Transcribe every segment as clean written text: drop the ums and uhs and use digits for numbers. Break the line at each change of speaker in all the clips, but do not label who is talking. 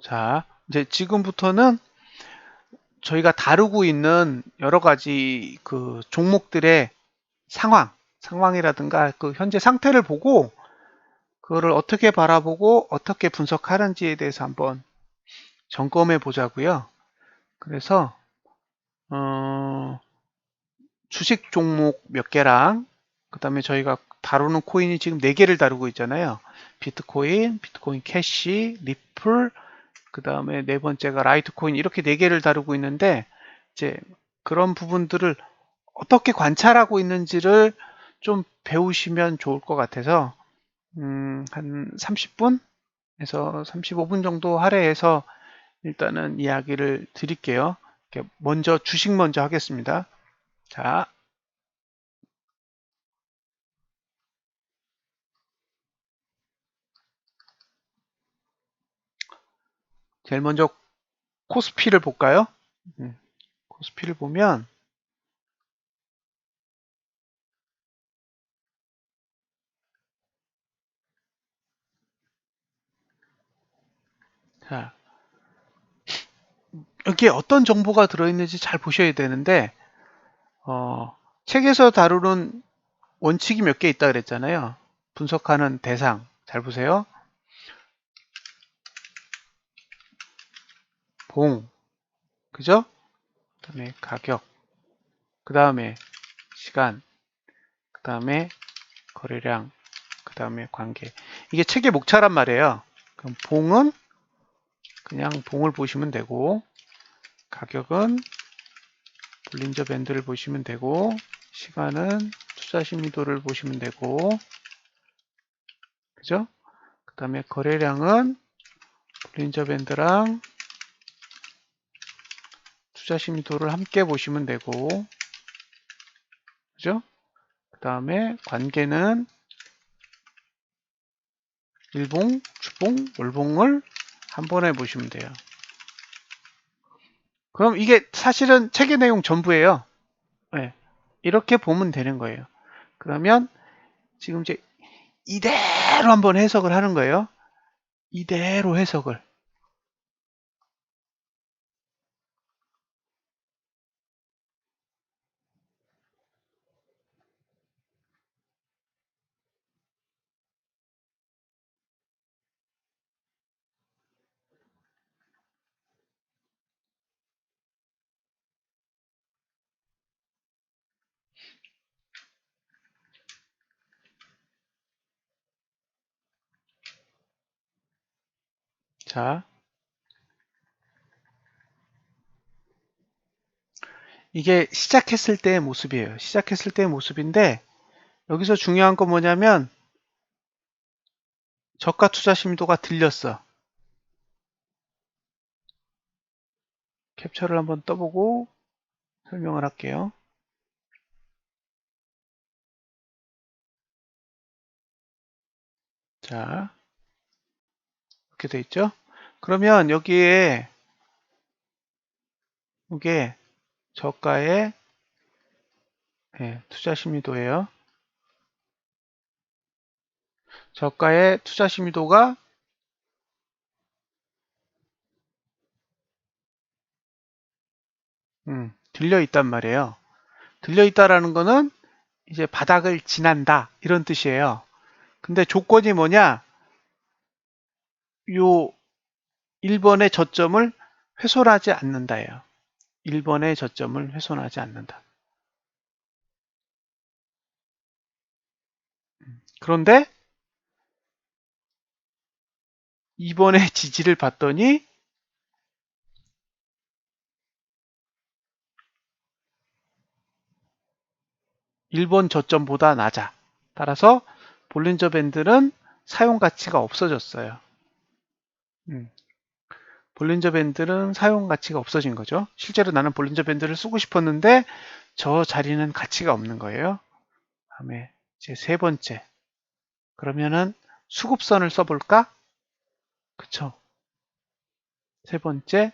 자, 이제 지금부터는 저희가 다루고 있는 여러 가지 그 종목들의 상황이라든가 그 현재 상태를 보고 그거를 어떻게 바라보고 어떻게 분석하는지에 대해서 한번 점검해 보자고요. 그래서 주식 종목 몇 개랑 그다음에 저희가 다루는 코인이 지금 4개를 다루고 있잖아요. 비트코인 캐시, 리플, 그다음에 네 번째가 라이트코인 이렇게 4개를 다루고 있는데 이제 그런 부분들을 어떻게 관찰하고 있는지를 좀 배우시면 좋을 것 같아서 한 30분에서 35분 정도 할애해서 일단은 이야기를 드릴게요. 먼저 주식 먼저 하겠습니다. 자, 제일 먼저 코스피를 볼까요? 음, 코스피를 보면 자, 여기에 어떤 정보가 들어있는지 잘 보셔야 되는데 책에서 다루는 원칙이 몇 개 있다 그랬잖아요. 분석하는 대상 잘 보세요. 봉, 그죠? 그다음에 가격, 그다음에 시간, 그다음에 거래량, 그다음에 관계. 이게 책의 목차란 말이에요. 그럼 봉은 그냥 봉을 보시면 되고, 가격은 볼린저 밴드를 보시면 되고, 시간은 투자 심리도를 보시면 되고, 그죠? 그다음에 거래량은 볼린저 밴드랑 투자 심리도를 함께 보시면 되고, 그죠? 그 다음에 관계는 일봉, 주봉, 월봉을 한 번에 보시면 돼요. 그럼 이게 사실은 책의 내용 전부예요. 네, 이렇게 보면 되는 거예요. 그러면 지금 이제 이대로 한번 해석을 하는 거예요. 이대로 해석을. 자, 이게 시작했을 때의 모습이에요. 시작했을 때의 모습인데 여기서 중요한 건 뭐냐면 저가 투자 심도가 들렸어. 캡처를 한번 떠보고 설명을 할게요. 자, 이렇게 돼 있죠? 그러면 여기에 이게 저가의 투자 심리도예요. 저가의 투자 심리도가 들려 있단 말이에요. 들려 있다라는 거는 이제 바닥을 지난다 이런 뜻이에요. 근데 조건이 뭐냐? 요 1번의 저점을 훼손하지 않는다예요. 1번의 저점을 훼손하지 않는다. 그런데 2번의 지지를 봤더니 1번 저점보다 낮아. 따라서 볼린저 밴드는 사용 가치가 없어졌어요. 볼린저 밴드는 사용 가치가 없어진 거죠. 실제로 나는 볼린저 밴드를 쓰고 싶었는데 저 자리는 가치가 없는 거예요. 다음에 이제 세 번째. 그러면은 수급선을 써볼까? 그쵸. 세 번째,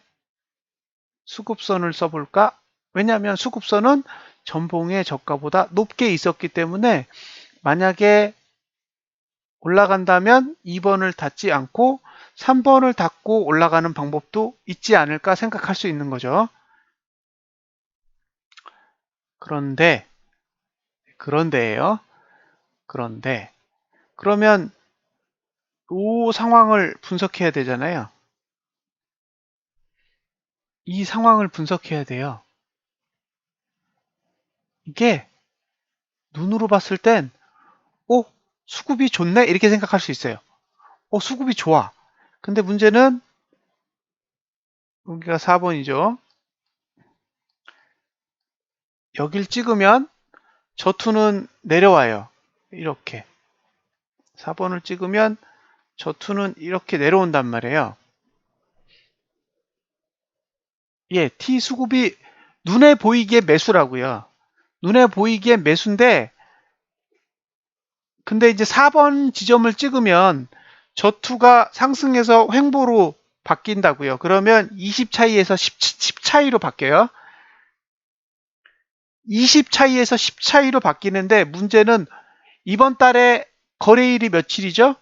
수급선을 써볼까? 왜냐하면 수급선은 전봉의 저가보다 높게 있었기 때문에 만약에 올라간다면 2번을 닫지 않고 3번을 닫고 올라가는 방법도 있지 않을까 생각할 수 있는 거죠. 그런데예요. 그런데 그러면 이 상황을 분석해야 되잖아요. 이 상황을 분석해야 돼요. 이게 눈으로 봤을 땐 수급이 좋네? 이렇게 생각할 수 있어요. 수급이 좋아. 근데 문제는 여기가 4번이죠. 여길 찍으면 저투는 내려와요. 이렇게. 4번을 찍으면 저투는 이렇게 내려온단 말이에요. 예, T 수급이 눈에 보이기에 매수라고요. 눈에 보이기에 매수인데, 근데 이제 4번 지점을 찍으면 저투가 상승해서 횡보로 바뀐다고요. 그러면 20 차이에서 10 차이로 바뀌어요. 20 차이에서 10 차이로 바뀌는데 문제는 이번 달에 거래일이 며칠이죠?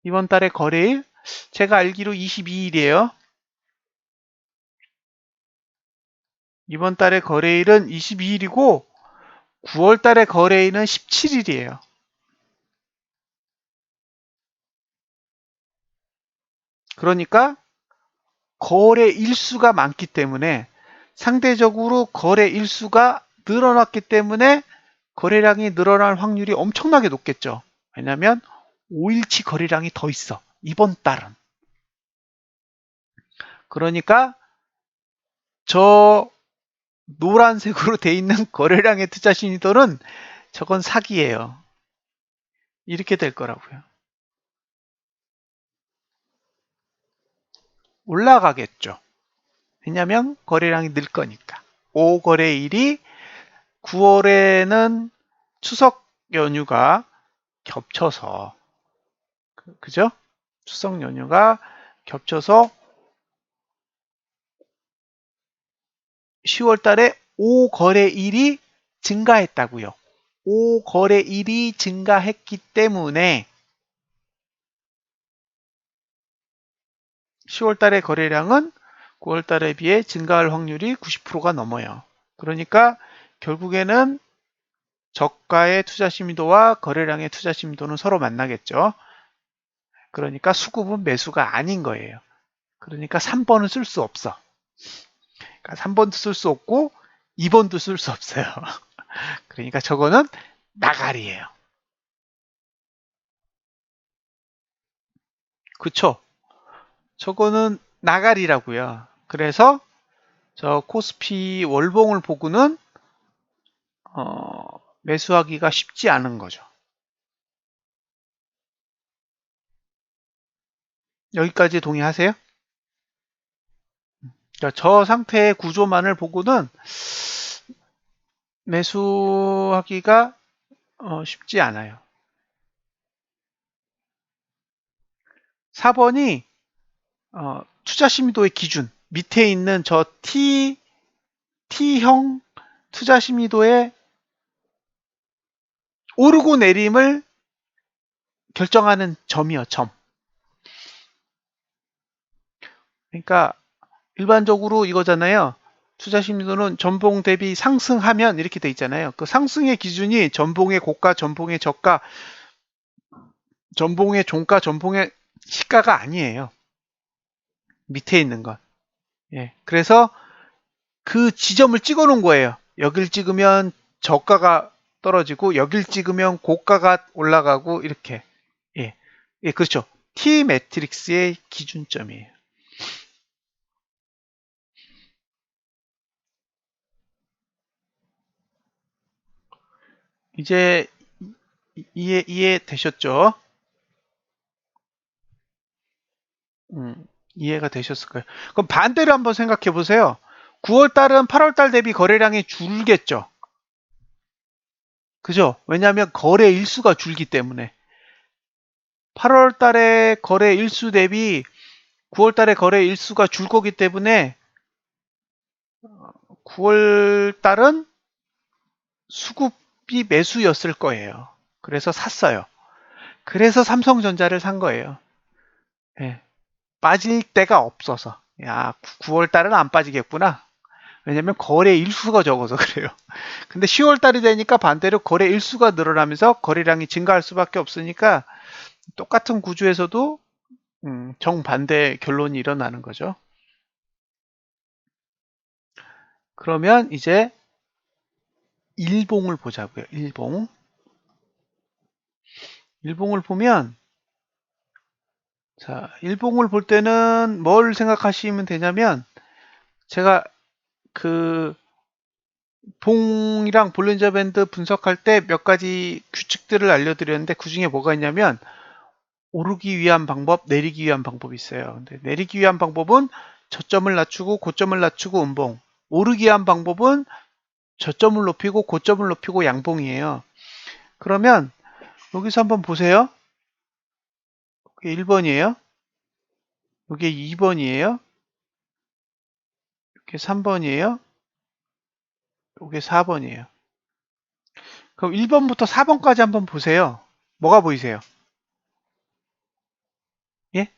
이번 달에 거래일? 제가 알기로 22일이에요. 이번 달에 거래일은 22일이고 9월 달에 거래일은 17일이에요. 그러니까 거래 일수가 많기 때문에 상대적으로 거래 일수가 늘어났기 때문에 거래량이 늘어날 확률이 엄청나게 높겠죠. 왜냐하면 5일치 거래량이 더 있어. 이번 달은. 그러니까 저 노란색으로 돼 있는 거래량의 투자 신의도는 저건 사기예요. 이렇게 될 거라고요. 올라가겠죠. 왜냐하면 거래량이 늘 거니까. 5거래일이 9월에는 추석 연휴가 겹쳐서 그죠? 추석 연휴가 겹쳐서 10월 달에 5거래일이 증가했다고요. 5거래일이 증가했기 때문에 10월 달의 거래량은 9월 달에 비해 증가할 확률이 90%가 넘어요. 그러니까 결국에는 저가의 투자 심도와 거래량의 투자 심도는 서로 만나겠죠. 그러니까 수급은 매수가 아닌 거예요. 그러니까 3번은 쓸 수 없어. 그러니까 3번도 쓸 수 없고 2번도 쓸 수 없어요. 그러니까 저거는 나가리예요. 그쵸? 저거는 나가리라고요. 그래서 저 코스피 월봉을 보고는 매수하기가 쉽지 않은 거죠. 여기까지 동의하세요? 그러니까 저 상태의 구조만을 보고는 매수하기가 쉽지 않아요. 4번이 투자 심도의 기준 밑에 있는 저 T형 투자 심도의 오르고 내림을 결정하는 점이요, 점. 그러니까 일반적으로 이거잖아요. 투자 심리도는 전봉 대비 상승하면 이렇게 돼 있잖아요. 그 상승의 기준이 전봉의 고가, 전봉의 저가, 전봉의 종가, 전봉의 시가가 아니에요. 밑에 있는 건. 예. 그래서 그 지점을 찍어 놓은 거예요. 여길 찍으면 저가가 떨어지고 여길 찍으면 고가가 올라가고 이렇게. 예. 예, 그렇죠. T 매트릭스의 기준점이에요. 이제 이해되셨죠? 이해가 되셨을 거예요. 그럼 반대로 한번 생각해 보세요. 9월 달은 8월 달 대비 거래량이 줄겠죠. 그죠? 왜냐하면 거래 일수가 줄기 때문에. 8월 달에 거래 일수 대비 9월 달에 거래 일수가 줄 거기 때문에 9월 달은 수급이 매수였을 거예요. 그래서 샀어요. 그래서 삼성전자를 산 거예요. 예, 빠질 데가 없어서. 야, 9월 달은 안 빠지겠구나. 왜냐면 거래 일수가 적어서 그래요. 근데 10월 달이 되니까 반대로 거래 일수가 늘어나면서 거래량이 증가할 수밖에 없으니까 똑같은 구조에서도 정반대 결론이 일어나는 거죠. 그러면 이제 일봉을 보자고요. 일봉. 일봉을 보면 자, 일봉을 볼 때는 뭘 생각하시면 되냐면 제가 그 봉이랑 볼린저 밴드 분석할 때 몇 가지 규칙들을 알려드렸는데 그 중에 뭐가 있냐면 오르기 위한 방법, 내리기 위한 방법이 있어요. 근데 내리기 위한 방법은 저점을 낮추고 고점을 낮추고 음봉. 오르기 위한 방법은 저점을 높이고 고점을 높이고 양봉이에요. 그러면 여기서 한번 보세요. 이게 1번이에요. 이게 2번이에요. 이게 3번이에요. 이게 4번이에요. 그럼 1번부터 4번까지 한번 보세요. 뭐가 보이세요? 예?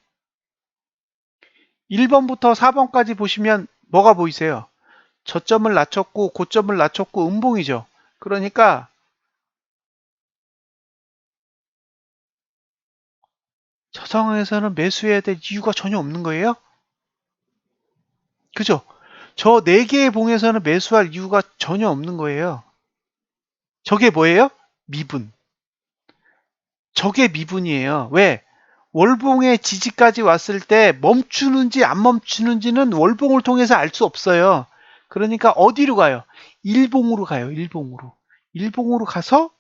1번부터 4번까지 보시면 뭐가 보이세요? 저점을 낮췄고 고점을 낮췄고 음봉이죠. 그러니까 저 상황에서는 매수해야 될 이유가 전혀 없는 거예요. 그죠? 저 4개의 봉에서는 매수할 이유가 전혀 없는 거예요. 저게 뭐예요? 미분. 저게 미분이에요. 왜? 월봉의 지지까지 왔을 때 멈추는지 안 멈추는지는 월봉을 통해서 알 수 없어요. 그러니까 어디로 가요? 일봉으로 가요. 일봉으로. 일봉으로 가서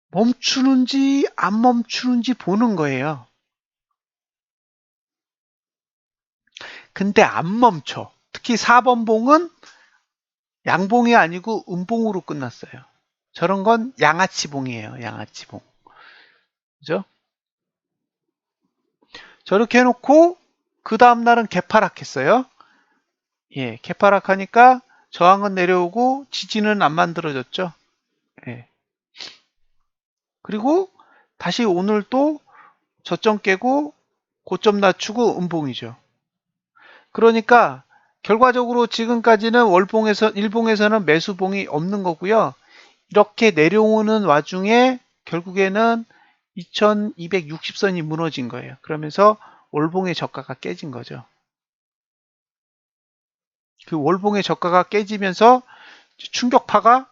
멈추는지 안 멈추는지 보는 거예요. 근데 안 멈춰. 특히 4번 봉은 양봉이 아니고 음봉으로 끝났어요. 저런 건 양아치봉이에요. 양아치봉. 그죠? 저렇게 해놓고 그 다음날은 개파락했어요. 예, 개파락하니까 저항은 내려오고 지지는 안 만들어졌죠. 예. 그리고 다시 오늘 또 저점 깨고 고점 낮추고 음봉이죠. 그러니까 결과적으로 지금까지는 월봉에서 일봉에서는 매수봉이 없는 거고요. 이렇게 내려오는 와중에 결국에는 2260선이 무너진 거예요. 그러면서 월봉의 저가가 깨진 거죠. 그 월봉의 저가가 깨지면서 충격파가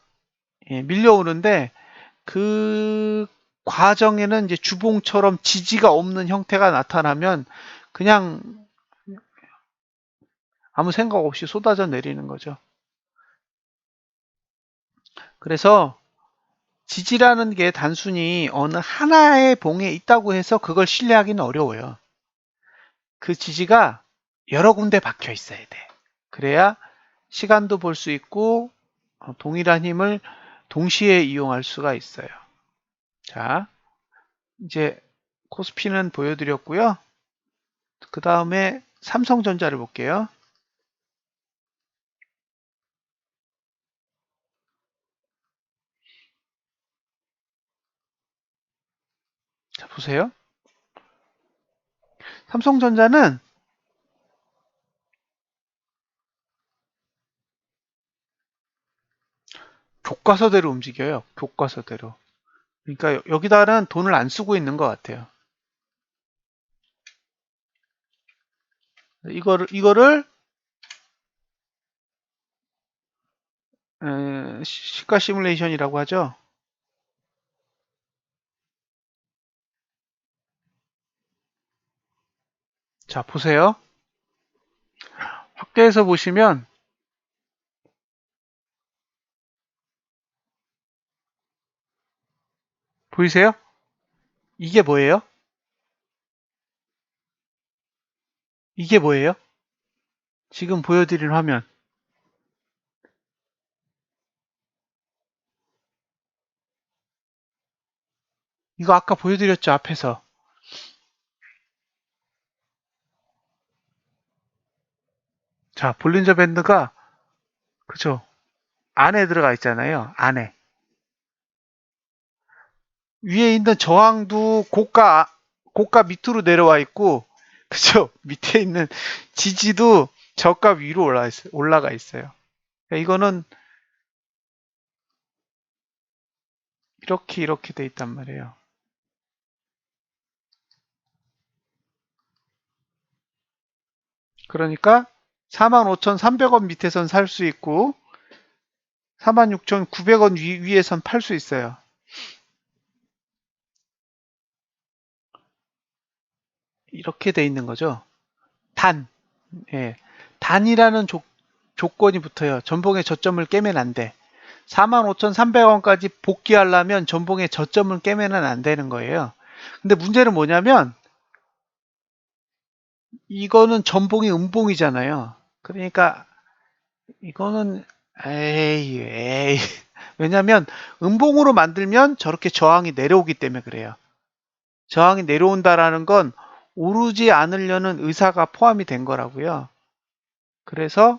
밀려오는데 그 과정에는 이제 주봉처럼 지지가 없는 형태가 나타나면 그냥 아무 생각 없이 쏟아져 내리는 거죠. 그래서 지지라는 게 단순히 어느 하나의 봉에 있다고 해서 그걸 신뢰하기는 어려워요. 그 지지가 여러 군데 박혀 있어야 돼. 그래야 시간도 볼 수 있고 동일한 힘을 동시에 이용할 수가 있어요. 자, 이제 코스피는 보여드렸고요. 그 다음에 삼성전자를 볼게요. 자, 보세요. 삼성전자는 교과서대로 움직여요. 교과서대로. 그러니까 여기다는 돈을 안 쓰고 있는 것 같아요. 이거를 시가 시뮬레이션이라고 하죠. 자, 보세요. 확대해서 보시면 보이세요? 이게 뭐예요? 이게 뭐예요? 지금 보여드린 화면. 이거 아까 보여드렸죠, 앞에서. 자, 볼린저 밴드가 그죠? 안에 들어가 있잖아요. 안에. 위에 있는 저항도 고가 밑으로 내려와 있고, 그죠? 밑에 있는 지지도 저가 위로 올라가 있어요. 그러니까 이거는 이렇게 돼 있단 말이에요. 그러니까 45,300원 밑에선 살 수 있고 46,900원 위에선 팔 수 있어요. 이렇게 돼 있는 거죠. 단, 예. 단이라는 조건이 붙어요. 전봉의 저점을 깨면 안 돼. 45,300원까지 복귀하려면 전봉의 저점을 깨면은 안 되는 거예요. 근데 문제는 뭐냐면 이거는 전봉이 음봉이잖아요. 그러니까 이거는 에이. 왜냐면 음봉으로 만들면 저렇게 저항이 내려오기 때문에 그래요. 저항이 내려온다라는 건 오르지 않으려는 의사가 포함이 된 거라고요. 그래서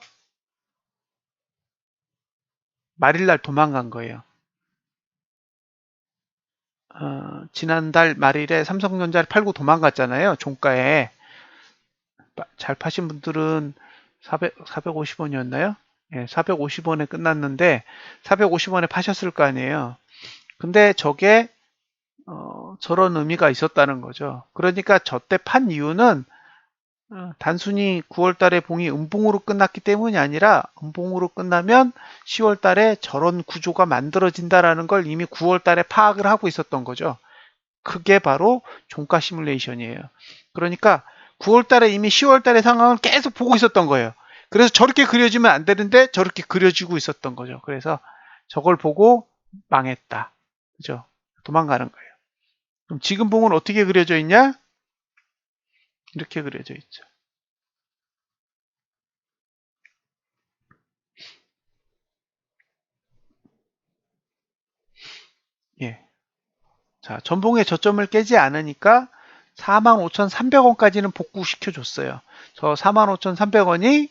말일날 도망간 거예요. 지난달 말일에 삼성전자를 팔고 도망갔잖아요. 종가에. 잘 파신 분들은 450원이었나요? 예, 450원에 끝났는데 450원에 파셨을 거 아니에요. 근데 저게 저런 의미가 있었다는 거죠. 그러니까 저 때 판 이유는 단순히 9월 달에 봉이 음봉으로 끝났기 때문이 아니라 음봉으로 끝나면 10월 달에 저런 구조가 만들어진다라는 걸 이미 9월 달에 파악을 하고 있었던 거죠. 그게 바로 종가 시뮬레이션이에요. 그러니까 9월 달에 이미 10월 달의 상황을 계속 보고 있었던 거예요. 그래서 저렇게 그려지면 안 되는데 저렇게 그려지고 있었던 거죠. 그래서 저걸 보고 망했다. 그죠? 도망가는 거예요. 그럼 지금 봉은 어떻게 그려져 있냐? 이렇게 그려져 있죠. 예. 자, 전봉의 저점을 깨지 않으니까 45,300원까지는 복구시켜 줬어요. 저 45,300원이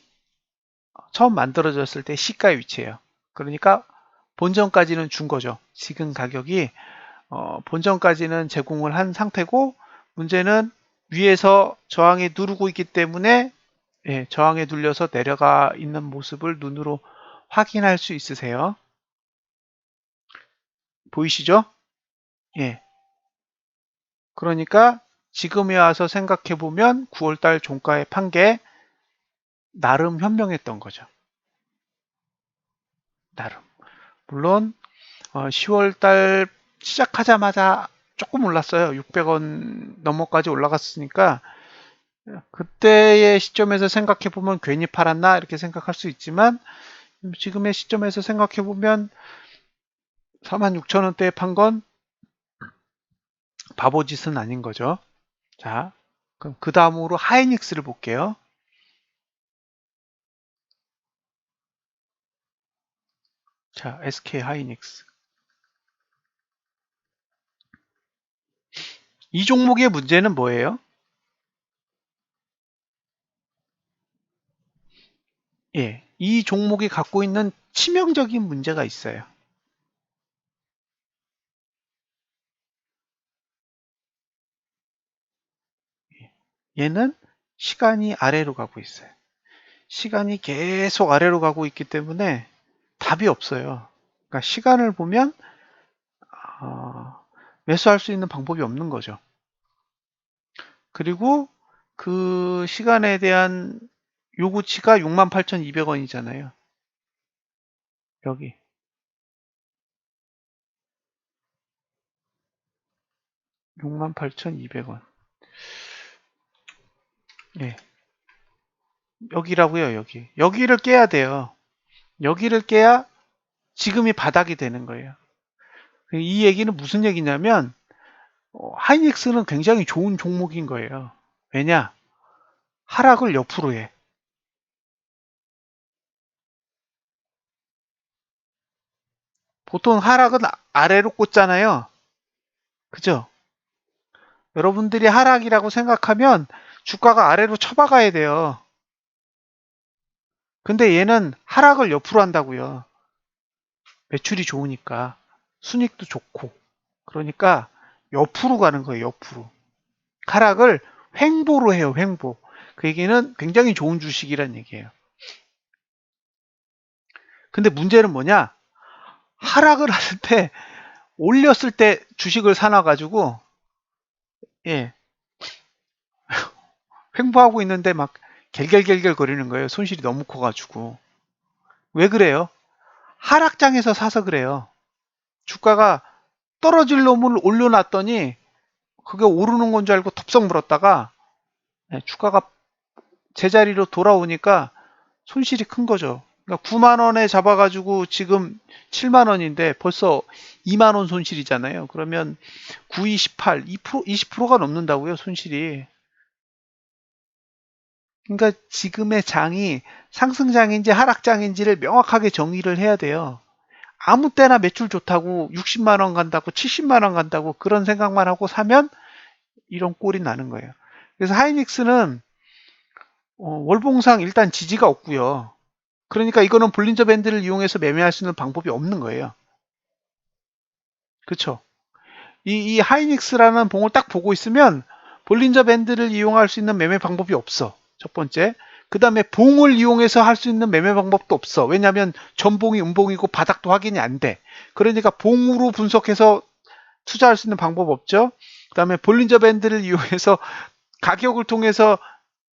처음 만들어졌을 때 시가의 위치예요. 그러니까 본전까지는 준 거죠. 지금 가격이 본전까지는 제공을 한 상태고 문제는 위에서 저항에 누르고 있기 때문에 예, 저항에 눌려서 내려가 있는 모습을 눈으로 확인할 수 있으세요. 보이시죠? 예. 그러니까 지금에 와서 생각해 보면 9월달 종가에 판 게 나름 현명했던 거죠. 나름. 물론 10월달 시작하자마자 조금 올랐어요. 600원 넘어까지 올라갔으니까 그때의 시점에서 생각해 보면 괜히 팔았나 이렇게 생각할 수 있지만 지금의 시점에서 생각해 보면 46,000원대에 판 건 바보짓은 아닌 거죠. 자, 그럼 그 다음으로 하이닉스를 볼게요. 자, SK 하이닉스. 이 종목의 문제는 뭐예요? 예, 이 종목이 갖고 있는 치명적인 문제가 있어요. 얘는 시간이 아래로 가고 있어요. 시간이 계속 아래로 가고 있기 때문에 답이 없어요. 그러니까 시간을 보면 매수할 수 있는 방법이 없는 거죠. 그리고 그 시간에 대한 요구치가 68,200원이잖아요. 여기 68,200원. 예, 여기라고요, 여기. 여기를 깨야 돼요. 여기를 깨야 지금이 바닥이 되는 거예요. 이 얘기는 무슨 얘기냐면 하이닉스는 굉장히 좋은 종목인 거예요. 왜냐? 하락을 옆으로 해. 보통 하락은 아래로 꽂잖아요. 그죠? 여러분들이 하락이라고 생각하면 주가가 아래로 쳐박아야 돼요. 근데 얘는 하락을 옆으로 한다고요. 매출이 좋으니까. 순익도 좋고. 그러니까 옆으로 가는 거예요, 옆으로. 하락을 횡보로 해요. 횡보. 그 얘기는 굉장히 좋은 주식이란 얘기예요. 근데 문제는 뭐냐? 하락을 할 때 올렸을 때 주식을 사놔 가지고 예, 횡보하고 있는데 막 갤갤갤갤 거리는 거예요. 손실이 너무 커가지고. 왜 그래요? 하락장에서 사서 그래요. 주가가 떨어질 놈을 올려놨더니 그게 오르는 건 줄 알고 덥석 물었다가 주가가 제자리로 돌아오니까 손실이 큰 거죠. 그러니까 9만 원에 잡아가지고 지금 7만 원인데 벌써 2만 원 손실이잖아요. 그러면 9, 28, 2%, 20%가 넘는다고요, 손실이. 그러니까 지금의 장이 상승장인지 하락장인지를 명확하게 정의를 해야 돼요. 아무 때나 매출 좋다고 60만 원 간다고 70만 원 간다고 그런 생각만 하고 사면 이런 꼴이 나는 거예요. 그래서 하이닉스는 월봉상 일단 지지가 없고요. 그러니까 이거는 볼린저 밴드를 이용해서 매매할 수 있는 방법이 없는 거예요. 그렇죠? 이 하이닉스라는 봉을 딱 보고 있으면 볼린저 밴드를 이용할 수 있는 매매 방법이 없어. 첫 번째. 그 다음에 봉을 이용해서 할 수 있는 매매 방법도 없어. 왜냐하면 전봉이 음봉이고 바닥도 확인이 안 돼. 그러니까 봉으로 분석해서 투자할 수 있는 방법 없죠. 그 다음에 볼린저 밴드를 이용해서 가격을 통해서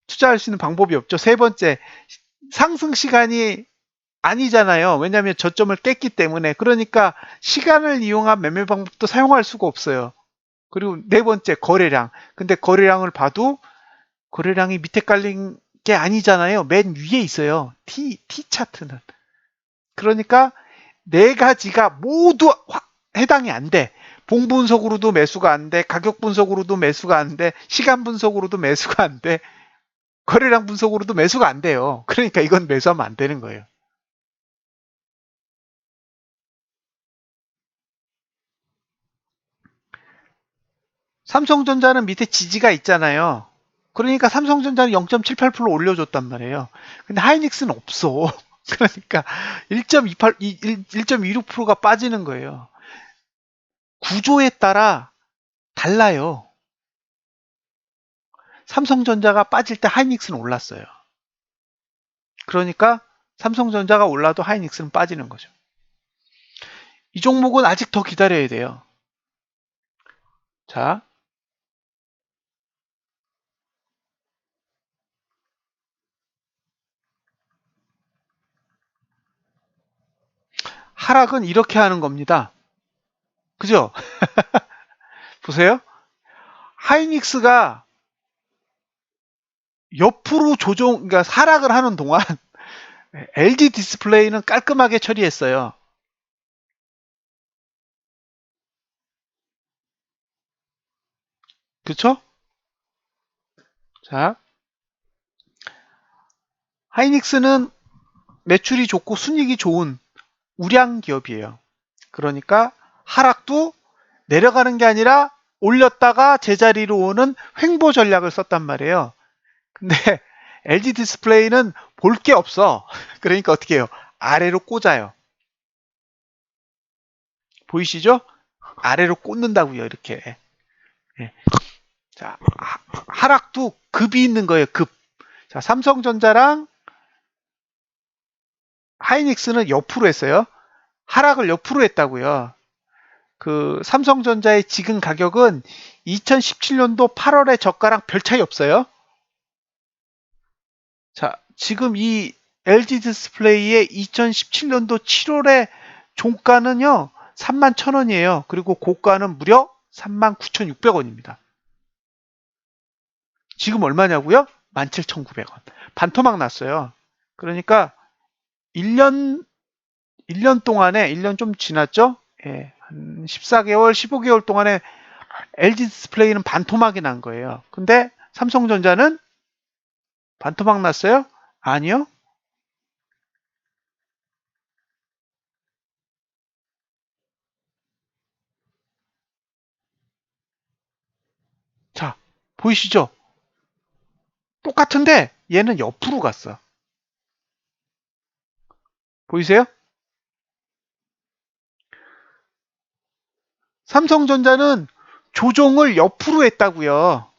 투자할 수 있는 방법이 없죠. 세 번째, 상승 시간이 아니잖아요. 왜냐하면 저점을 깼기 때문에. 그러니까 시간을 이용한 매매 방법도 사용할 수가 없어요. 그리고 네 번째, 거래량. 근데 거래량을 봐도 거래량이 밑에 깔린 게 아니잖아요. 맨 위에 있어요. T 차트는. 그러니까 네 가지가 모두 해당이 안 돼. 봉 분석으로도 매수가 안 돼. 가격 분석으로도 매수가 안 돼. 시간 분석으로도 매수가 안 돼. 거래량 분석으로도 매수가 안 돼요. 그러니까 이건 매수하면 안 되는 거예요. 삼성전자는 밑에 지지가 있잖아요. 그러니까 삼성전자는 0.78% 올려줬단 말이에요. 근데 하이닉스는 없어. 그러니까 1.28, 1.26%가 빠지는 거예요. 구조에 따라 달라요. 삼성전자가 빠질 때 하이닉스는 올랐어요. 그러니까 삼성전자가 올라도 하이닉스는 빠지는 거죠. 이 종목은 아직 더 기다려야 돼요. 자, 하락은 이렇게 하는 겁니다. 그죠? 보세요. 하이닉스가 옆으로 그러니까 하락을 하는 동안 LG 디스플레이는 깔끔하게 처리했어요. 그쵸? 자, 하이닉스는 매출이 좋고 순이익이 좋은 우량 기업이에요. 그러니까 하락도 내려가는 게 아니라 올렸다가 제자리로 오는 횡보 전략을 썼단 말이에요. 근데 LG 디스플레이는 볼 게 없어. 그러니까 어떻게 해요? 아래로 꽂아요. 보이시죠? 아래로 꽂는다고요, 이렇게. 예. 자, 하락도 급이 있는 거예요, 급. 자, 삼성전자랑 하이닉스는 옆으로 했어요. 하락을 옆으로 했다고요. 그 삼성전자의 지금 가격은 2017년도 8월의 저가랑 별 차이 없어요. 자, 지금 이 LG 디스플레이의 2017년도 7월의 종가는요, 31,000원이에요. 그리고 고가는 무려 39,600원입니다. 지금 얼마냐고요? 17,900원. 반토막 났어요. 그러니까 1년, 1년 동안에, 1년 좀 지났죠? 예, 한 14개월, 15개월 동안에 LG 디스플레이는 반토막이 난 거예요. 근데 삼성전자는 반토막 났어요? 아니요. 자, 보이시죠? 똑같은데 얘는 옆으로 갔어. 보이세요? 삼성전자는 조정을 옆으로 했다고요.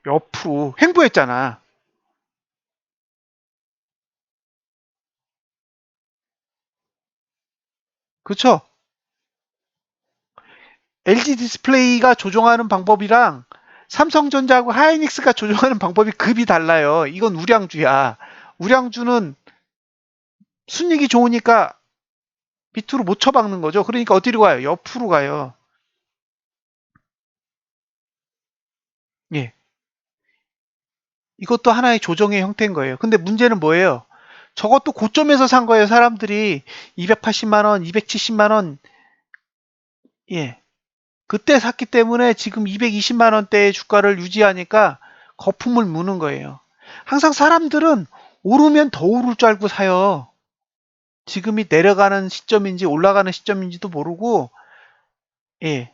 옆으로 횡보했잖아. 그쵸? LG 디스플레이가 조정하는 방법이랑 삼성전자하고 하이닉스가 조정하는 방법이 급이 달라요. 이건 우량주야. 우량주는 순이익이 좋으니까 밑으로 못 쳐박는 거죠. 그러니까 어디로 가요? 옆으로 가요. 예. 이것도 하나의 조정의 형태인 거예요. 근데 문제는 뭐예요? 저것도 고점에서 산 거예요. 사람들이 280만 원, 270만 원, 예. 그때 샀기 때문에 지금 220만 원대의 주가를 유지하니까 거품을 무는 거예요. 항상 사람들은 오르면 더 오를 줄 알고 사요. 지금이 내려가는 시점인지 올라가는 시점인지도 모르고, 예.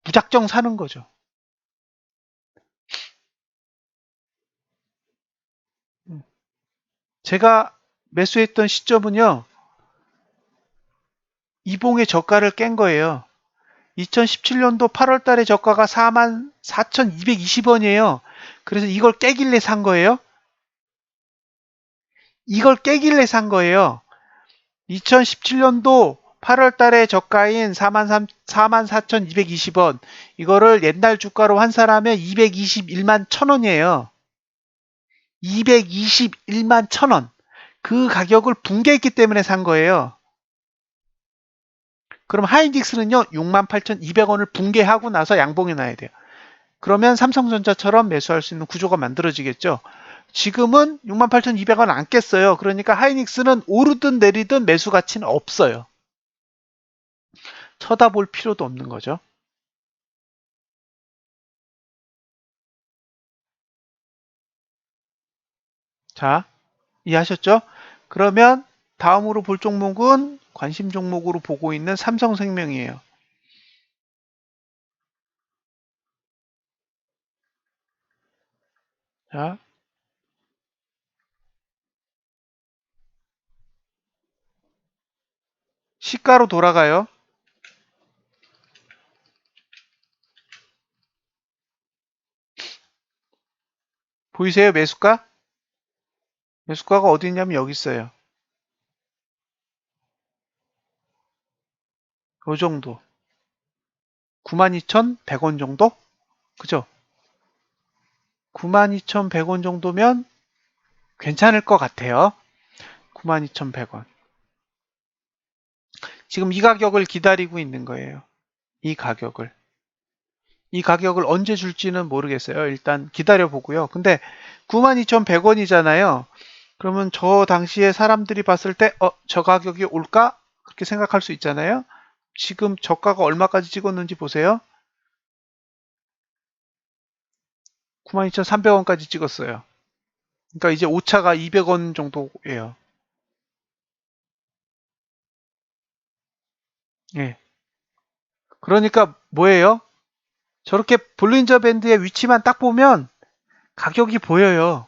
무작정 사는 거죠. 제가 매수했던 시점은요, 이봉의 저가를 깬 거예요. 2017년도 8월 달에 저가가 44,220원이에요. 그래서 이걸 깨길래 산 거예요. 이걸 깨길래 산 거예요. 2017년도 8월 달에 저가인 44,220원. 이거를 옛날 주가로 환산하면 221만 1,000원이에요. 221만 1,000원. 그 가격을 붕괴했기 때문에 산 거예요. 그럼 하이닉스는요, 68,200원을 붕괴하고 나서 양봉에 놔야 돼요. 그러면 삼성전자처럼 매수할 수 있는 구조가 만들어지겠죠. 지금은 68,200원 안 깼어요. 그러니까 하이닉스는 오르든 내리든 매수 가치는 없어요. 쳐다볼 필요도 없는 거죠. 자, 이해하셨죠? 그러면 다음으로 볼 종목은 관심 종목으로 보고 있는 삼성생명이에요. 자, 시가로 돌아가요. 보이세요? 매수가? 매수가가 어디 있냐면 여기 있어요. 요 정도. 92,100원 정도? 그죠? 92,100원 정도면 괜찮을 것 같아요. 92,100원. 지금 이 가격을 기다리고 있는 거예요. 이 가격을. 이 가격을 언제 줄지는 모르겠어요. 일단 기다려 보고요. 근데 92,100원이잖아요. 그러면 저 당시에 사람들이 봤을 때, 저 가격이 올까? 그렇게 생각할 수 있잖아요. 지금 저가가 얼마까지 찍었는지 보세요. 92,300원까지 찍었어요. 그러니까 이제 오차가 200원 정도예요. 예. 그러니까 뭐예요? 저렇게 볼린저 밴드의 위치만 딱 보면 가격이 보여요.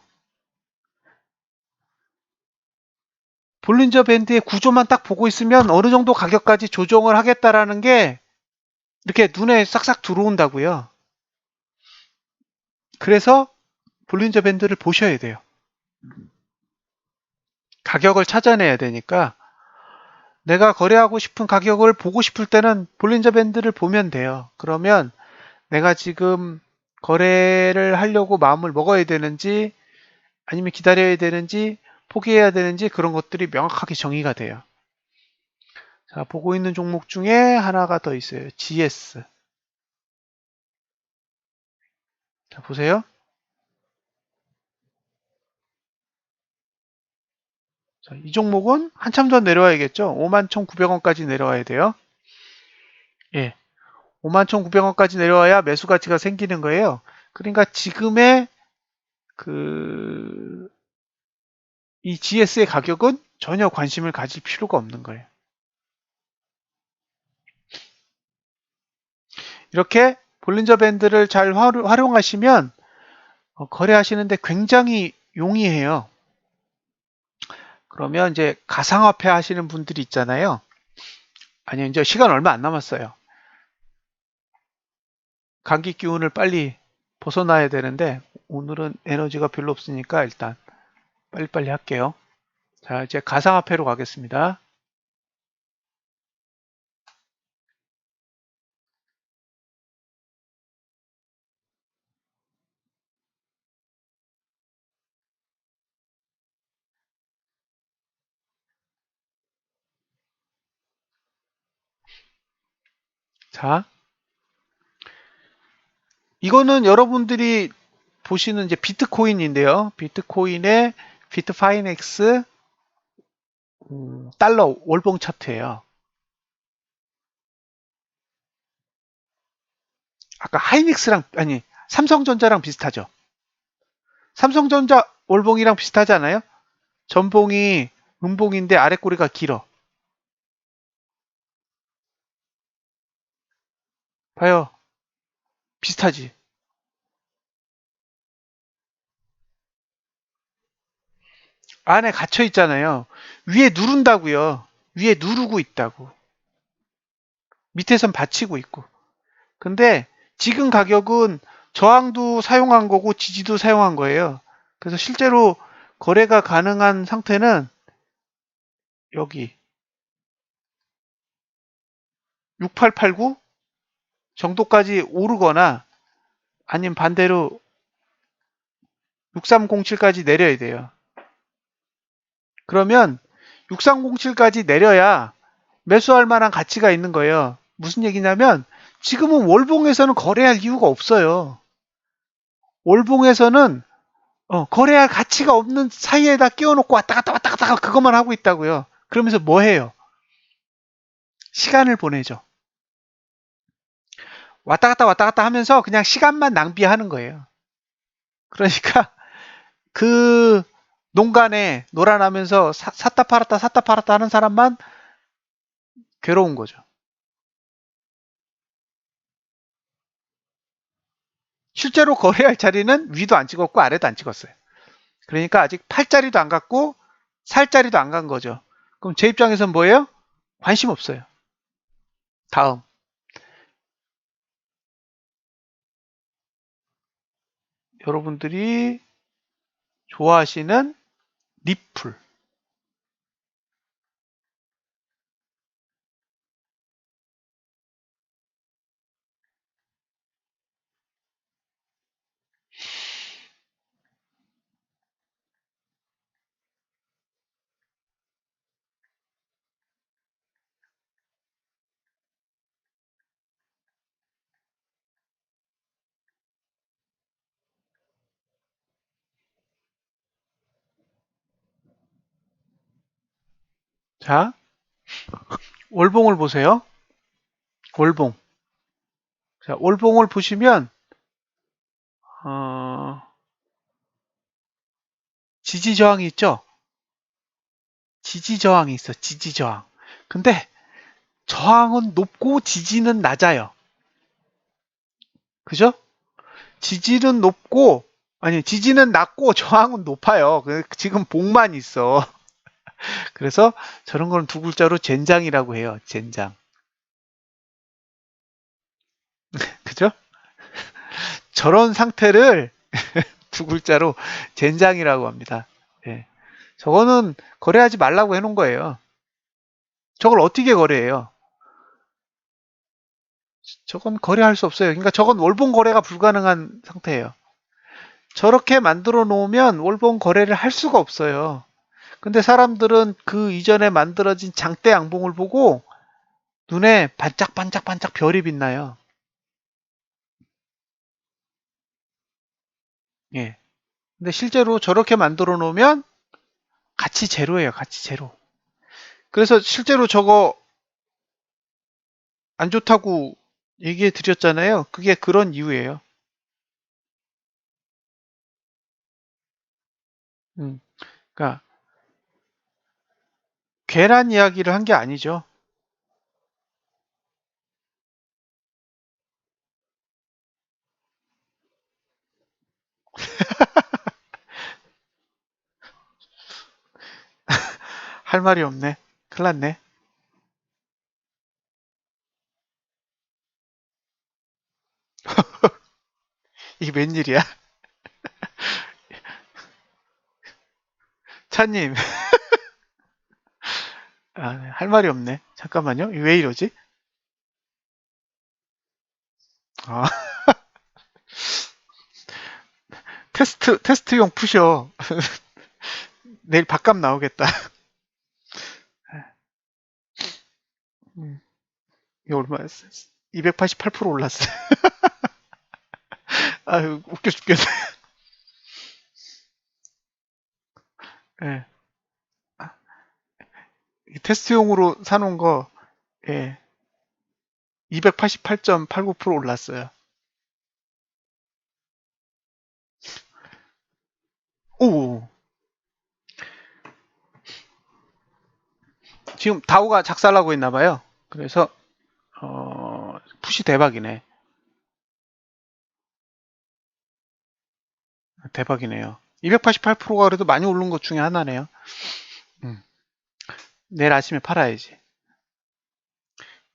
볼린저 밴드의 구조만 딱 보고 있으면 어느 정도 가격까지 조정을 하겠다라는 게 이렇게 눈에 싹싹 들어온다고요. 그래서 볼린저 밴드를 보셔야 돼요. 가격을 찾아내야 되니까 내가 거래하고 싶은 가격을 보고 싶을 때는 볼린저 밴드를 보면 돼요. 그러면 내가 지금 거래를 하려고 마음을 먹어야 되는지 아니면 기다려야 되는지 포기해야 되는지 그런 것들이 명확하게 정의가 돼요. 자, 보고 있는 종목 중에 하나가 더 있어요. GS. 자, 보세요. 자, 이 종목은 한참 더 내려와야겠죠. 51,900원까지 내려와야 돼요. 예. 51,900원까지 내려와야 매수 가치가 생기는 거예요. 그러니까 지금의 그, 이 GS의 가격은 전혀 관심을 가질 필요가 없는 거예요. 이렇게 볼린저 밴드를 잘 활용하시면 거래하시는데 굉장히 용이해요. 그러면 이제 가상화폐 하시는 분들이 있잖아요. 아니요, 이제 시간 얼마 안 남았어요. 감기 기운을 빨리 벗어나야 되는데 오늘은 에너지가 별로 없으니까 일단 빨리빨리 할게요. 자, 이제 가상화폐로 가겠습니다. 자, 이거는 여러분들이 보시는 이제 비트코인인데요. 비트코인의 비트파이넥스 달러 월봉 차트예요. 아까 하이닉스랑 아니 삼성전자랑 비슷하죠. 삼성전자 월봉이랑 비슷하지 않아요? 전봉이 음봉인데 아래 꼬리가 길어. 봐요. 비슷하지. 안에 갇혀 있잖아요. 위에 누른다고요. 위에 누르고 있다고. 밑에선 받치고 있고. 근데 지금 가격은 저항도 사용한 거고 지지도 사용한 거예요. 그래서 실제로 거래가 가능한 상태는 여기 6889 정도까지 오르거나 아니면 반대로 6307까지 내려야 돼요. 그러면 6307까지 내려야 매수할 만한 가치가 있는 거예요. 무슨 얘기냐면 지금은 월봉에서는 거래할 이유가 없어요. 월봉에서는 거래할 가치가 없는 사이에다 끼워놓고 왔다 갔다 왔다 갔다 그것만 하고 있다고요. 그러면서 뭐 해요? 시간을 보내죠. 왔다 갔다 하면서 그냥 시간만 낭비하는 거예요. 그러니까 그 농간에 놀아나면서 샀다 팔았다 샀다 팔았다 하는 사람만 괴로운 거죠. 실제로 거래할 자리는 위도 안 찍었고 아래도 안 찍었어요. 그러니까 아직 팔 자리도 안 갔고 살 자리도 안 간 거죠. 그럼 제 입장에서는 뭐예요? 관심 없어요. 다음. 여러분들이 좋아하시는 리플. 자, 월봉을 보세요. 월봉. 자, 월봉을 보시면 어, 지지 저항이 있죠? 지지 저항이 있어. 지지 저항. 근데 저항은 높고 지지는 낮아요. 그죠? 지지는 높고 아니 지지는 낮고 저항은 높아요. 지금 봉만 있어. 그래서 저런 거는 두 글자로 젠장이라고 해요. 젠장. 그죠? 저런 상태를 두 글자로 젠장이라고 합니다. 예. 저거는 거래하지 말라고 해놓은 거예요. 저걸 어떻게 거래해요? 저건 거래할 수 없어요. 그러니까 저건 월봉 거래가 불가능한 상태예요. 저렇게 만들어 놓으면 월봉 거래를 할 수가 없어요. 근데 사람들은 그 이전에 만들어진 장대 양봉을 보고 눈에 반짝반짝반짝 별이 빛나요. 예. 근데 실제로 저렇게 만들어 놓으면 가치 제로예요. 가치 제로. 그래서 실제로 저거 안 좋다고 얘기해 드렸잖아요. 그게 그런 이유예요. 그러니까 괜한 이야기를 한 게 아니죠. 할 말이 없네. 큰일 났네. 이게 웬일이야? 차님, 아, 네, 할 말이 없네. 잠깐만요. 왜 이러지? 아, 테스트용 푸셔. 내일 밥값 나오겠다. 음, 이거 얼마였어? 288% 올랐어. 아유, 웃겨 죽겠네. 예. 테스트용으로 사놓은 거, 예. 288.89% 올랐어요. 오, 지금 다우가 작살나고 있나 봐요. 그래서, 푸시 대박이네. 대박이네요. 288%가 그래도 많이 오른 것 중에 하나네요. 음, 내일 아침에 팔아야지.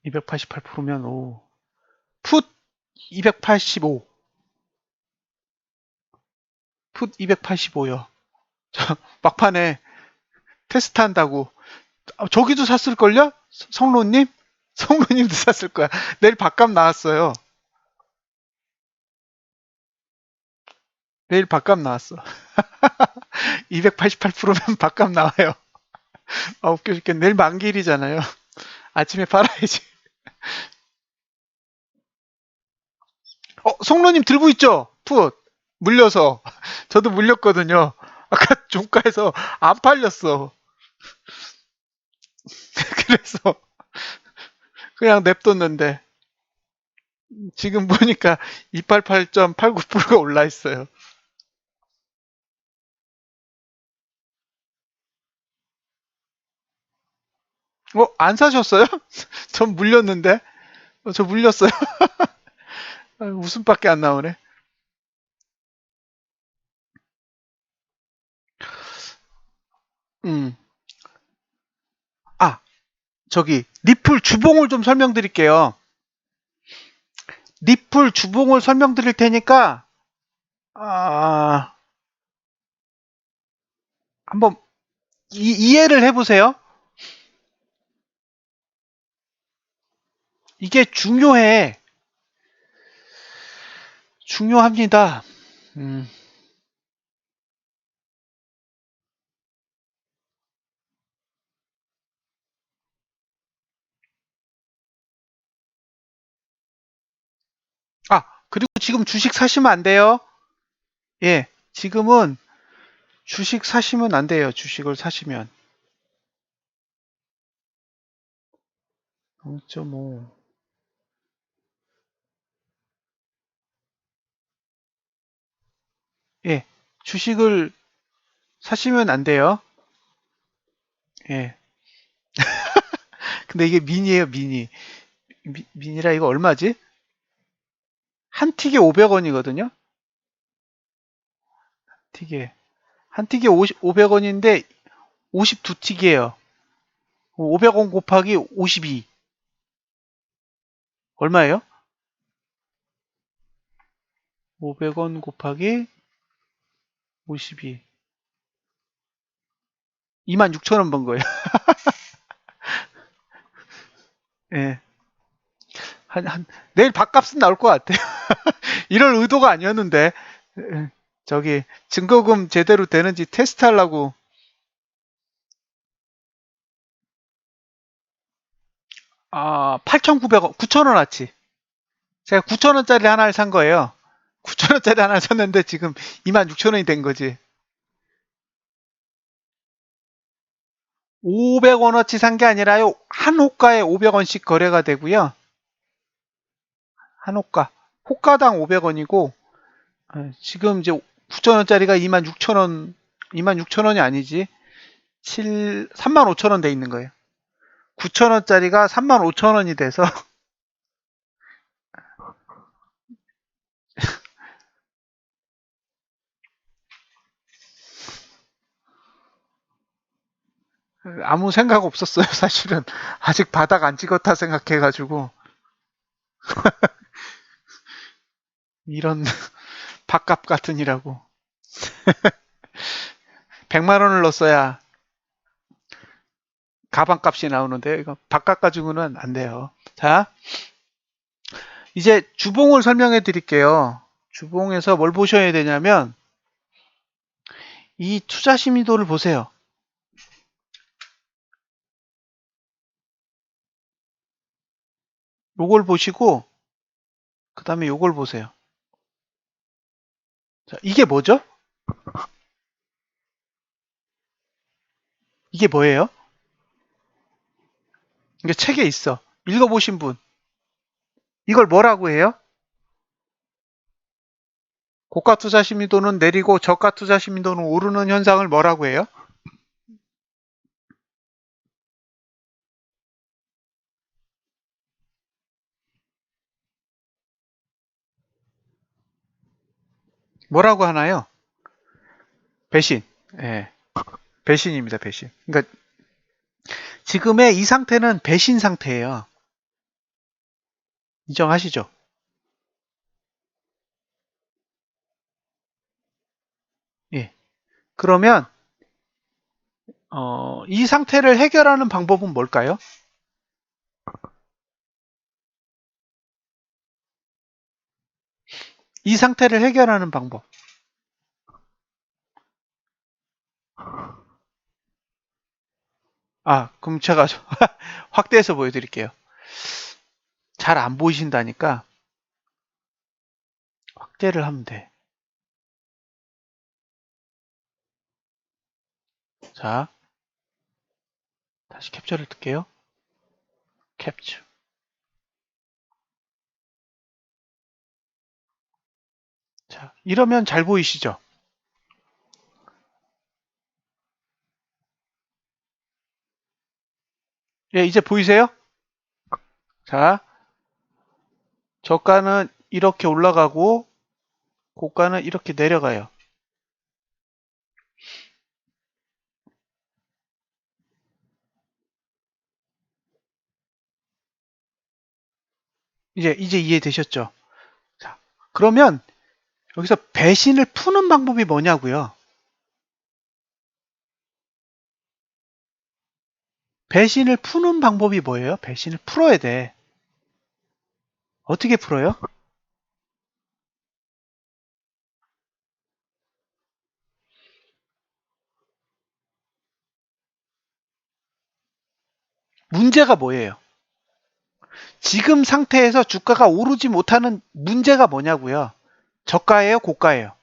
288%면, 오. 풋 285. 풋 285요. 막판에 테스트 한다고. 아, 저기도 샀을걸요? 성로님? 성로님도 샀을 거야. 내일 밥값 나왔어요. 내일 밥값 나왔어. 288%면 밥값 나와요. 아, 웃겨 죽겠네. 내일 만기일이잖아요. 아침에 팔아야지. 성로님 들고 있죠? 풋. 물려서. 저도 물렸거든요. 아까 종가에서 안 팔렸어. 그래서 그냥 냅뒀는데 지금 보니까 288.89%가 올라 있어요. 안 사셨어요? 전 물렸는데. 저 물렸어요. 웃음밖에 안 나오네. 음. 아, 저기 리플 주봉을 좀 설명드릴게요. 리플 주봉을 설명드릴 테니까 아, 한번 이해를 해보세요. 이게 중요합니다. 음. 그리고 지금 주식 사시면 안 돼요. 예, 지금은 주식 사시면 안 돼요. 주식을 사시면 0.5. 예, 주식을 사시면 안 돼요. 예. 근데 이게 미니예요, 미니. 미니라 이거 얼마지? 한 틱에 500원이거든요. 틱에. 한 틱에 500원인데 52틱이에요. 500원 곱하기 52. 얼마예요? 500원 곱하기 52. 26,000원 번 거예요. 예. 내일 밥값은 나올 것 같아요. 이럴 의도가 아니었는데. 예. 저기, 증거금 제대로 되는지 테스트 하려고. 8,900원, 9,000원어치. 제가 9,000원짜리 하나를 산 거예요. 9,000원짜리 하나를 샀는데 지금 26,000원이 된 거지. 500원어치 산 게 아니라요. 한 호가에 500원씩 거래가 되고요. 한 호가. 호가당 500원이고, 지금 이제 9,000원짜리가 26,000원, 26,000원이 아니지. 35,000원 돼 있는 거예요. 9,000원짜리가 35,000원이 돼서 아무 생각 없었어요, 사실은. 아직 바닥 안 찍었다 생각해가지고. 이런 밥값 같으니라고. 100만 원을 넣었어야 가방값이 나오는데 이거 밥값 가지고는 안 돼요. 자, 이제 주봉을 설명해 드릴게요. 주봉에서 뭘 보셔야 되냐면 이 투자 심의도를 보세요. 요걸 보시고 그 다음에 요걸 보세요. 자, 이게 뭐죠? 이게 뭐예요? 이게 책에 있어. 읽어보신 분. 이걸 뭐라고 해요? 고가 투자 심의도는 내리고 저가 투자 심의도는 오르는 현상을 뭐라고 해요? 뭐라고 하나요? 배신. 예. 배신입니다, 배신. 그러니까 지금의 이 상태는 배신 상태예요. 인정하시죠? 예. 그러면 이 상태를 해결하는 방법은 뭘까요? 이 상태를 해결하는 방법. 아, 그럼 제가 확대해서 보여드릴게요. 잘 안 보이신다니까 확대를 하면 돼. 자, 다시 캡처를 뜰게요. 캡처. 자, 이러면 잘 보이시죠? 예, 이제 보이세요? 자, 저가는 이렇게 올라가고 고가는 이렇게 내려가요. 이제 이해되셨죠? 자, 그러면 여기서 배신을 푸는 방법이 뭐냐고요? 배신을 푸는 방법이 뭐예요? 배신을 풀어야 돼. 어떻게 풀어요? 문제가 뭐예요? 지금 상태에서 주가가 오르지 못하는 문제가 뭐냐고요? 저가예요? 고가예요?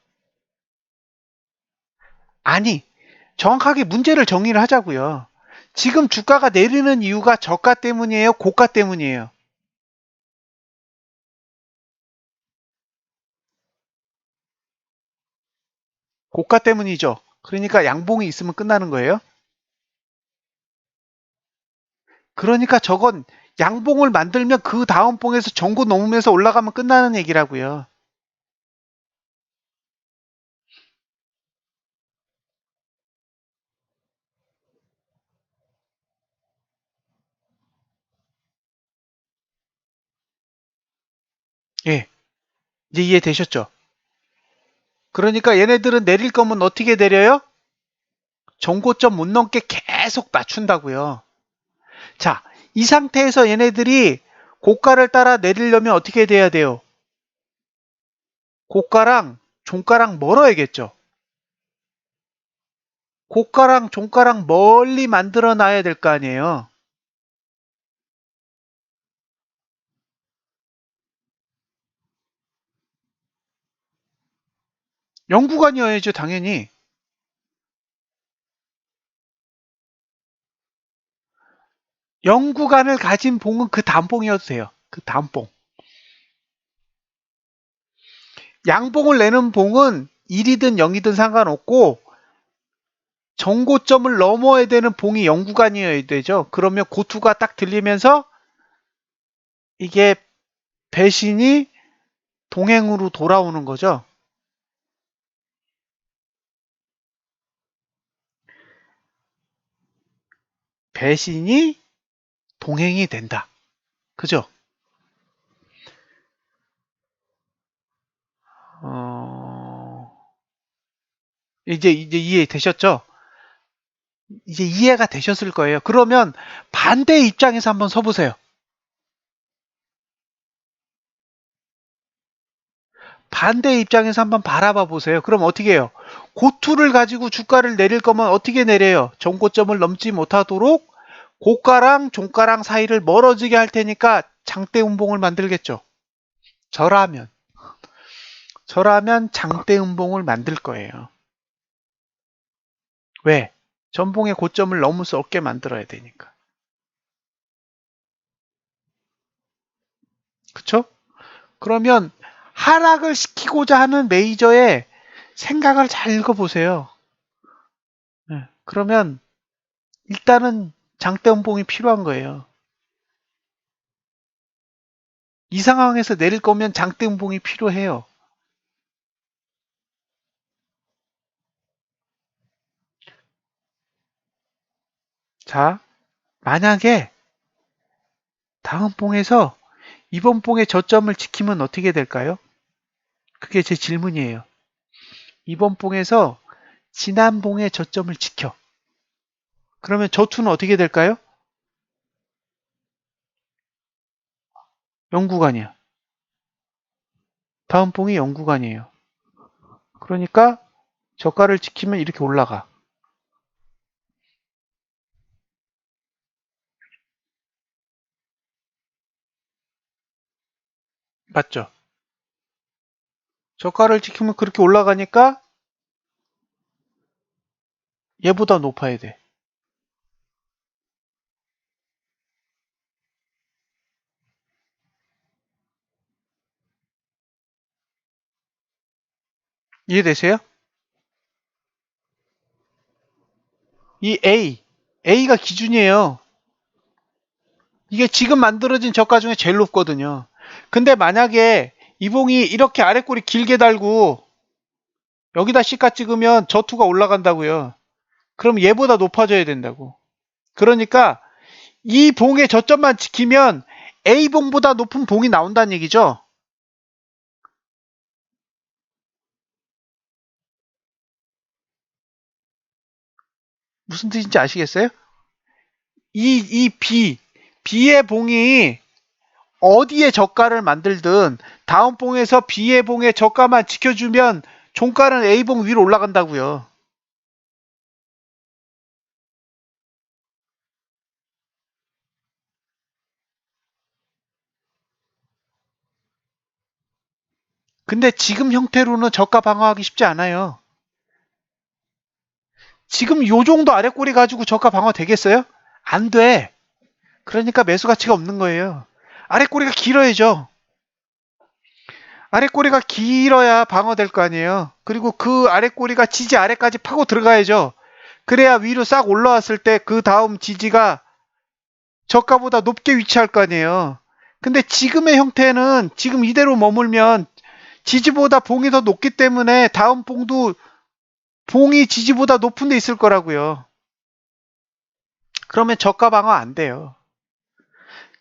아니, 정확하게 문제를 정의를 하자고요. 지금 주가가 내리는 이유가 저가 때문이에요? 고가 때문이에요? 고가 때문이죠. 그러니까 양봉이 있으면 끝나는 거예요. 그러니까 저건 양봉을 만들면 그 다음 봉에서 전고 넘으면서 올라가면 끝나는 얘기라고요. 예, 이제 이해되셨죠? 그러니까 얘네들은 내릴 거면 어떻게 내려요? 전고점 못 넘게 계속 낮춘다고요. 자, 이 상태에서 얘네들이 고가를 따라 내리려면 어떻게 돼야 돼요? 고가랑 종가랑 멀어야겠죠. 고가랑 종가랑 멀리 만들어 놔야 될 거 아니에요. 영구간이어야죠, 당연히. 영구간을 가진 봉은 그 다음 봉이어도 돼요. 그 다음 봉. 양봉을 내는 봉은 1이든 0이든 상관없고 정고점을 넘어야 되는 봉이 영구간이어야 되죠. 그러면 고투가 딱 들리면서 이게 배신이 동행으로 돌아오는 거죠. 배신이 동행이 된다. 그죠? 이제 이해되셨죠? 이제 이해가 되셨을 거예요. 그러면 반대의 입장에서 한번 서보세요. 반대의 입장에서 한번 바라봐 보세요. 그럼 어떻게 해요? 고투를 가지고 주가를 내릴 거면 어떻게 내려요? 정고점을 넘지 못하도록 고가랑 종가랑 사이를 멀어지게 할 테니까 장대 음봉을 만들겠죠. 저라면 장대 음봉을 만들 거예요. 왜? 전봉의 고점을 넘을 수 없게 만들어야 되니까. 그쵸? 그러면 하락을 시키고자 하는 메이저의 생각을 잘 읽어보세요. 네. 그러면 일단은 장대 음봉이 필요한 거예요. 이 상황에서 내릴 거면 장대 음봉이 필요해요. 자, 만약에 다음 봉에서 이번 봉의 저점을 지키면 어떻게 될까요? 그게 제 질문이에요. 이번 봉에서 지난 봉의 저점을 지켜. 그러면 저투는 어떻게 될까요? 0구간이야. 다음 봉이 0구간이에요. 그러니까 저가를 지키면 이렇게 올라가. 맞죠? 저가를 지키면 그렇게 올라가니까 얘보다 높아야 돼. 이해되세요? 이 A가 기준이에요. 이게 지금 만들어진 저가 중에 제일 높거든요. 근데 만약에 이봉이 이렇게 아랫꼬리 길게 달고 여기다 C가 찍으면 저투가 올라간다고요. 그럼 얘보다 높아져야 된다고. 그러니까 이 봉의 저점만 지키면 A봉보다 높은 봉이 나온다는 얘기죠. 무슨 뜻인지 아시겠어요? 이 B의 봉이 어디에 저가를 만들든 다음 봉에서 B의 봉의 저가만 지켜주면 종가는 A봉 위로 올라간다고요. 근데 지금 형태로는 저가 방어하기 쉽지 않아요. 지금 요 정도 아랫꼬리 가지고 저가 방어 되겠어요? 안 돼. 그러니까 매수 가치가 없는 거예요. 아랫꼬리가 길어야죠. 아랫꼬리가 길어야 방어될 거 아니에요. 그리고 그 아랫꼬리가 지지 아래까지 파고 들어가야죠. 그래야 위로 싹 올라왔을 때 그 다음 지지가 저가보다 높게 위치할 거 아니에요. 근데 지금의 형태는 지금 이대로 머물면 지지보다 봉이 더 높기 때문에 다음 봉도 봉이 지지보다 높은 데 있을 거라고요. 그러면 저가 방어 안 돼요.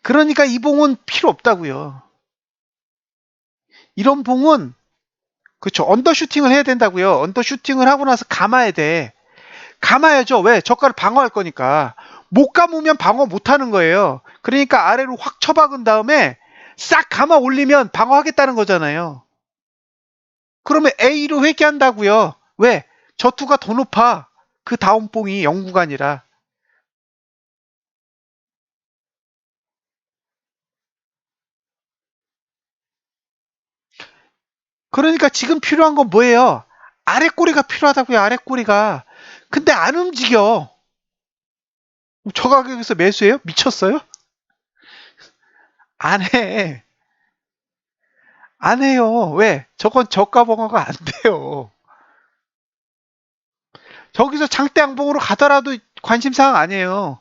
그러니까 이 봉은 필요 없다고요. 이런 봉은 그렇죠. 언더슈팅을 해야 된다고요. 언더슈팅을 하고 나서 감아야 돼. 감아야죠. 왜? 저가를 방어할 거니까. 못 감으면 방어 못 하는 거예요. 그러니까 아래로 확 쳐박은 다음에 싹 감아 올리면 방어하겠다는 거잖아요. 그러면 A로 회귀한다고요. 왜? 저투가 더 높아. 그 다음 봉이 영구간이라. 그러니까 지금 필요한 건 뭐예요? 아랫꼬리가 필요하다고요. 아랫꼬리가. 근데 안 움직여. 저 가격에서 매수해요? 미쳤어요? 안 해. 안 해요. 왜? 저건 저가 방어가 안 돼요. 저기서 장대 양봉으로 가더라도 관심사항 아니에요.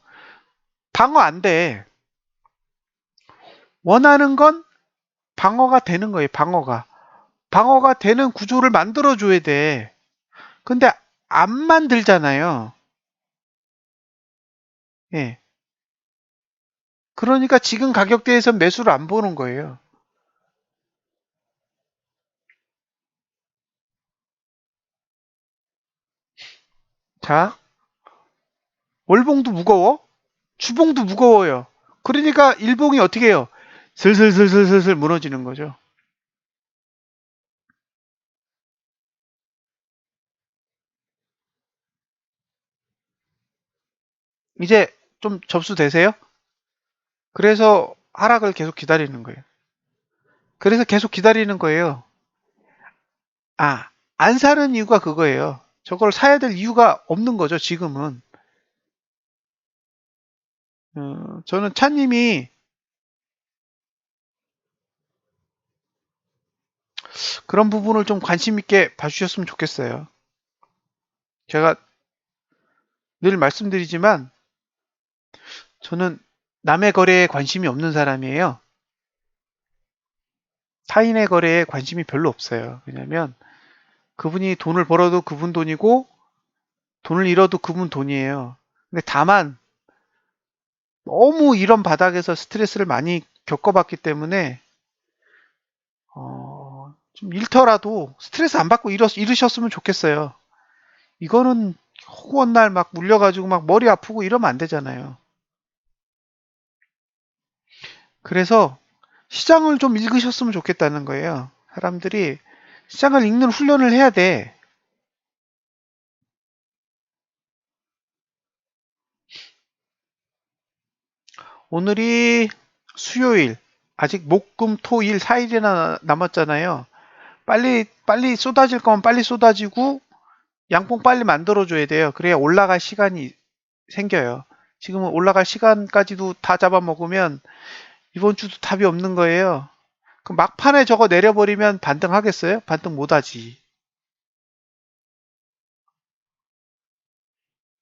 방어 안 돼. 원하는 건 방어가 되는 거예요. 방어가. 방어가 되는 구조를 만들어 줘야 돼. 근데 안 만들잖아요. 예. 그러니까 지금 가격대에서 매수를 안 보는 거예요. 자, 월봉도 무거워, 주봉도 무거워요. 그러니까 일봉이 어떻게 해요? 슬슬슬슬슬슬 무너지는 거죠. 이제 좀 접수되세요? 그래서 하락을 계속 기다리는 거예요. 그래서 계속 기다리는 거예요. 아, 안 사는 이유가 그거예요. 저걸 사야 될 이유가 없는 거죠, 지금은. 저는 차님이 그런 부분을 좀 관심 있게 봐주셨으면 좋겠어요. 제가 늘 말씀드리지만 저는 남의 거래에 관심이 없는 사람이에요. 타인의 거래에 관심이 별로 없어요. 왜냐면 그분이 돈을 벌어도 그분 돈이고 돈을 잃어도 그분 돈이에요. 근데 다만 너무 이런 바닥에서 스트레스를 많이 겪어봤기 때문에 좀 잃더라도 스트레스 안 받고 잃으셨으면 좋겠어요. 이거는 허구한 날 막 물려가지고 막 머리 아프고 이러면 안 되잖아요. 그래서 시장을 좀 읽으셨으면 좋겠다는 거예요. 사람들이 시장을 읽는 훈련을 해야 돼. 오늘이 수요일, 아직 목, 금, 토, 일 4일이나 남았잖아요. 빨리 쏟아질 거면 빨리 쏟아지고 양봉 빨리 만들어줘야 돼요. 그래야 올라갈 시간이 생겨요. 지금은 올라갈 시간까지도 다 잡아먹으면 이번 주도 답이 없는 거예요. 그 막판에 저거 내려버리면 반등하겠어요? 반등 못하지.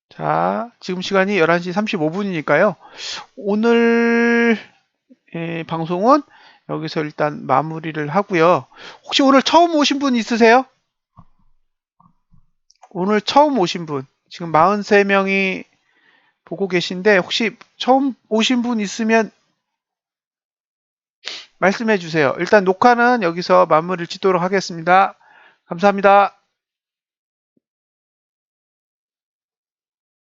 자, 지금 시간이 11시 35분이니까요. 오늘 방송은 여기서 일단 마무리를 하고요. 혹시 오늘 처음 오신 분 있으세요? 오늘 처음 오신 분, 지금 43명이 보고 계신데 혹시 처음 오신 분 있으면 말씀해 주세요. 일단 녹화는 여기서 마무리를 짓도록 하겠습니다. 감사합니다.